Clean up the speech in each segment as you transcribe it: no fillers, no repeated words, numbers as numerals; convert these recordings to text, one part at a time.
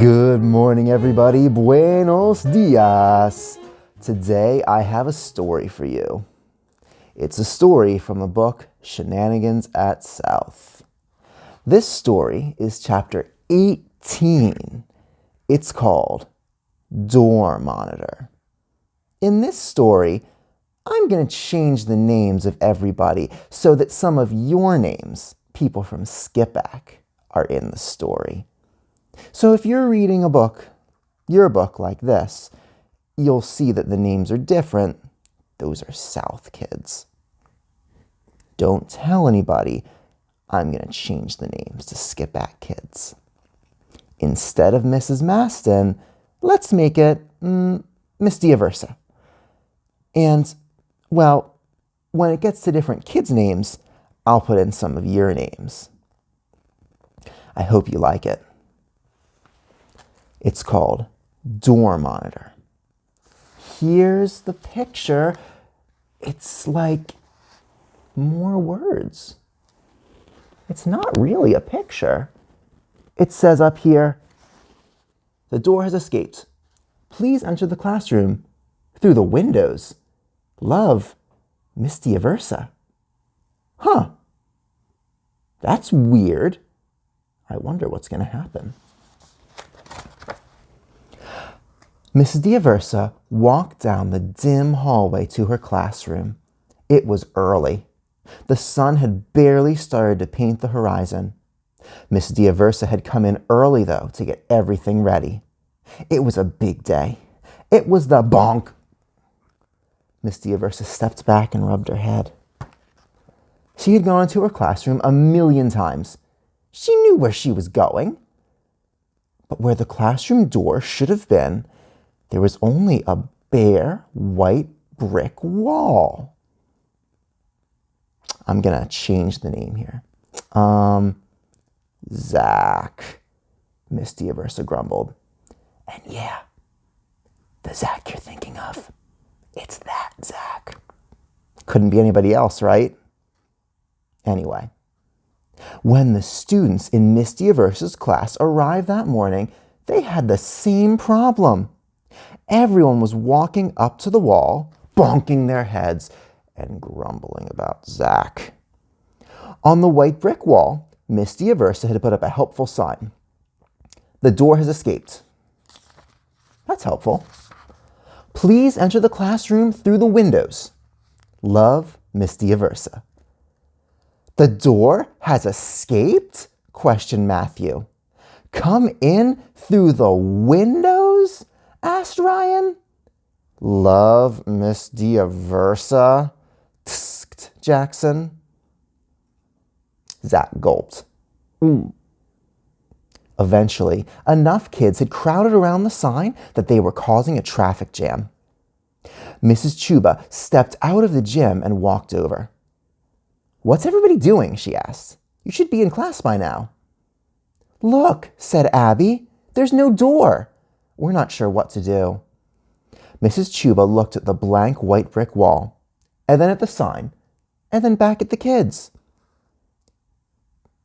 Good morning, everybody. Buenos dias. Today I have a story for you. It's a story from the book Shenanigans at South. This story is chapter 18. It's called Door Monitor. In this story, I'm going to change the names of everybody so that some of your names, people from Skipback, are in the story. So if you're reading your book like this, you'll see that the names are different. Those are South kids. Don't tell anybody. I'm going to change the names to Skipback kids. Instead of Mrs. Maston, let's make it Miss Diaversa. And, well, when it gets to different kids' names, I'll put in some of your names. I hope you like it. It's called Door Monitor. Here's the picture. It's like more words. It's not really a picture. It says up here, "The door has escaped. Please enter the classroom through the windows. Love, Miss Diaversa." Huh. That's weird. I wonder what's going to happen. Mrs. Diaversa walked down the dim hallway to her classroom. It was early. The sun had barely started to paint the horizon. Miss Diaversa had come in early, though, to get everything ready. It was a big day. It was the bonk. Miss Diaversa stepped back and rubbed her head. She had gone into her classroom 1,000,000 times. She knew where she was going. But where the classroom door should have been, there was only a bare white brick wall. I'm going to change the name here. Zach, Miss Diaversa grumbled. And yeah, the Zach you're thinking of, it's that Zach. Couldn't be anybody else, right? Anyway, when the students in Miss Diaversa's class arrived that morning, they had the same problem. Everyone was walking up to the wall, bonking their heads, and grumbling about Zach. On the white brick wall, Miss Diaversa had put up a helpful sign. "The door has escaped." That's helpful. "Please enter the classroom through the windows. Love, Miss Diaversa." "The door has escaped?" questioned Matthew. "Come in through the windows?" asked Ryan. "Love, Miss Diaversa," tsked Jackson. Zach gulped. Eventually, enough kids had crowded around the sign that they were causing a traffic jam. Mrs. Chuba stepped out of the gym and walked over. "What's everybody doing?" she asked. "You should be in class by now." "Look," said Abby, "there's no door. We're not sure what to do." Mrs. Chuba looked at the blank white brick wall, and then at the sign, and then back at the kids.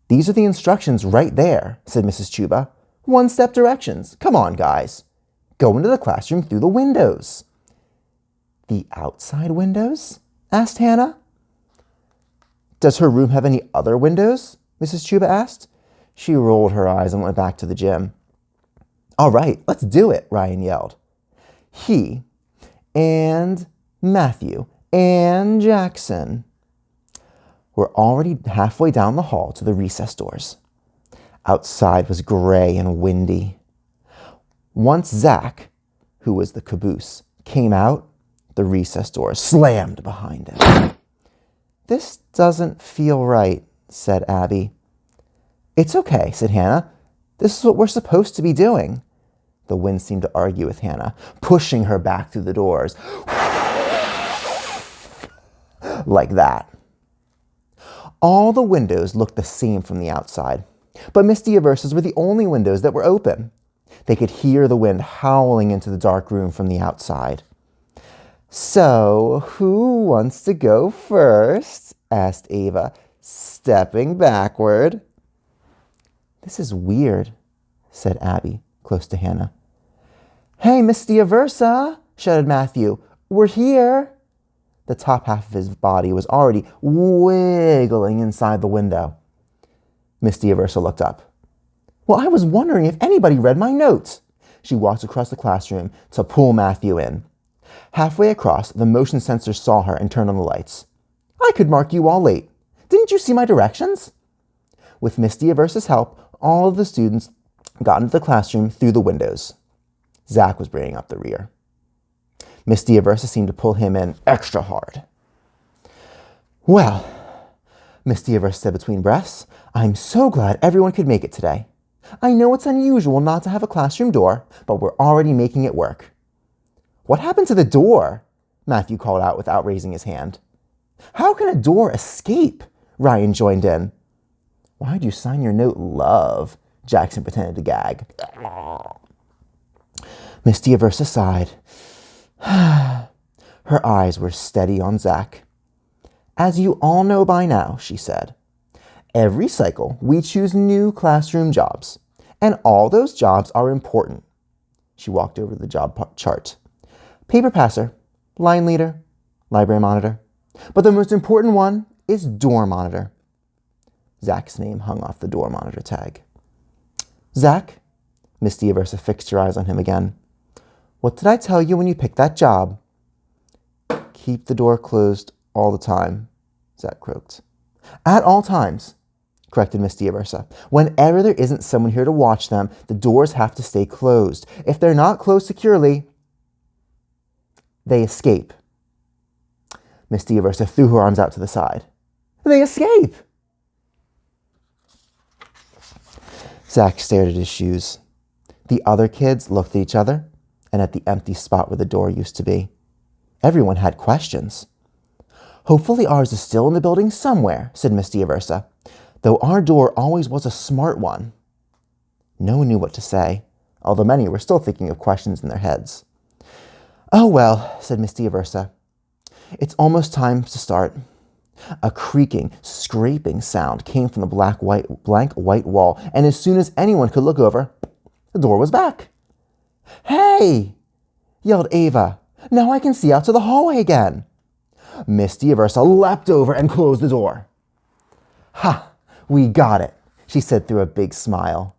"These are the instructions right there," said Mrs. Chuba. "One-step directions. Come on, guys. Go into the classroom through the windows." "The outside windows?" asked Hannah. "Does her room have any other windows?" Mrs. Chuba asked. She rolled her eyes and went back to the gym. "All right, let's do it," Ryan yelled. He and Matthew and Jackson were already halfway down the hall to the recess doors. Outside was gray and windy. Once Zach, who was the caboose, came out, the recess doors slammed behind him. "This doesn't feel right," said Abby. "It's okay," said Hannah. "This is what we're supposed to be doing." The wind seemed to argue with Hannah, pushing her back through the doors. Like that. All the windows looked the same from the outside, but Miss Diaversa's were the only windows that were open. They could hear the wind howling into the dark room from the outside. "So, who wants to go first?" asked Ava, stepping backward. "This is weird," said Abby, close to Hannah. "Hey, Miss Diaversa," shouted Matthew. "We're here." The top half of his body was already wiggling inside the window. Miss Diaversa looked up. "Well, I was wondering if anybody read my note." She walked across the classroom to pull Matthew in. Halfway across, the motion sensor saw her and turned on the lights. "I could mark you all late. Didn't you see my directions?" With Miss Diaversa's help, all of the students got into the classroom through the windows. Zach was bringing up the rear. Miss Diaversa seemed to pull him in extra hard. "Well," Miss Diaversa said between breaths, "I'm so glad everyone could make it today. I know it's unusual not to have a classroom door, but we're already making it work." "What happened to the door?" Matthew called out without raising his hand. "How can a door escape?" Ryan joined in. "Why'd you sign your note, love?" Jackson pretended to gag. Miss Diaversa sighed. Her eyes were steady on Zach. "As you all know by now," she said, "every cycle we choose new classroom jobs, and all those jobs are important." She walked over to the job chart. "Paper passer, line leader, library monitor. But the most important one is door monitor." Zach's name hung off the door monitor tag. "Zach," Miss Diaversa fixed her eyes on him again. "What did I tell you when you picked that job?" "Keep the door closed all the time," Zach croaked. "At all times," corrected Miss Diaversa. "Whenever there isn't someone here to watch them, the doors have to stay closed. If they're not closed securely, they escape." Miss Diaversa threw her arms out to the side. "They escape!" Zach stared at his shoes. The other kids looked at each other and at the empty spot where the door used to be. Everyone had questions. "Hopefully ours is still in the building somewhere," said Miss Diaversa, "though our door always was a smart one." No one knew what to say, although many were still thinking of questions in their heads. "Oh well," said Miss Diaversa. "It's almost time to start." A creaking, scraping sound came from the blank white wall, and as soon as anyone could look over, the door was back. "Hey!" yelled Ava. "Now I can see out to the hallway again." Miss Diaversa leapt over and closed the door. "Ha! We got it," she said through a big smile.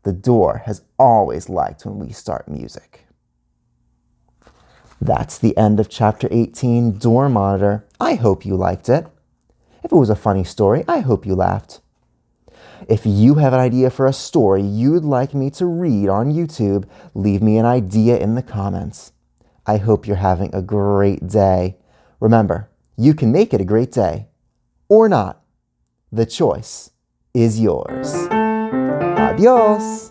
The door has always liked when we start music. That's the end of Chapter 18, Door Monitor. I hope you liked it. If it was a funny story, I hope you laughed. If you have an idea for a story you'd like me to read on YouTube, leave me an idea in the comments. I hope you're having a great day. Remember, you can make it a great day. Or not. The choice is yours. Adios!